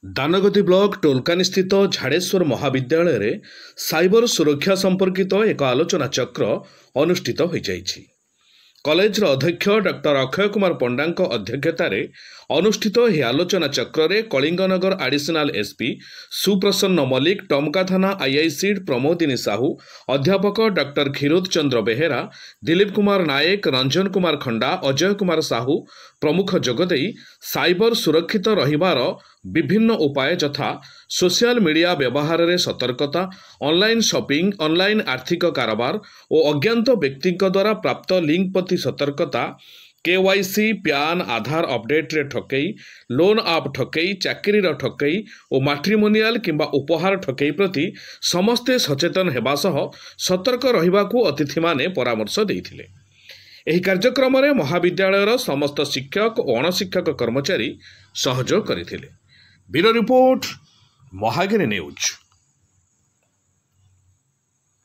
Dangadi block टोलकानी स्थित झाड़ेश्वर महाविद्यालय रे साइबर सुरक्षा संपर्कित एक आलोचना चक्र अनुष्ठित हो जाइछि। कॉलेज अध्यक्ष डॉक्टर अक्षय कुमार पंडा अध्यक्षतार अनुष्ठित यह आलोचना चक्र रे कलिंगनगर एडिशनल एसपी सुप्रसन्न मल्लिक, टमका थाना आईआईसी प्रमोदिनी साहू, अध्यापक डॉक्टर क्षीरोद चंद्र बेहेरा, दिलीप कुमार नायक, रंजन कुमार खंडा, अजय कुमार साहू प्रमुख जोगदेई साइबर सुरक्षित रहिबार विभिन्न उपाय यथा सोशल मीडिया व्यवहार रे सतर्कता, ऑनलाइन शॉपिंग, ऑनलाइन आर्थिक कारोबार और अज्ञात व्यक्ति द्वारा प्राप्त लिंक प्रति सतर्कता, केवाईसी, प्यान, आधार अपडेट रे ठकई, लोन आप ठकई, चाकरी ठकई और मैट्रिमोनियल किंबा उपहार ठकई प्रति समस्ते सचेतन हेबा सह सतर्क रहिबाकू अतिथि माने परामर्श देइथिले। एही कार्यक्रम रे महाविद्यालयर समस्त शिक्षक और अणशिक्षक कर्मचारी सहयोग करथिले। Bureau report, Mahagiri news.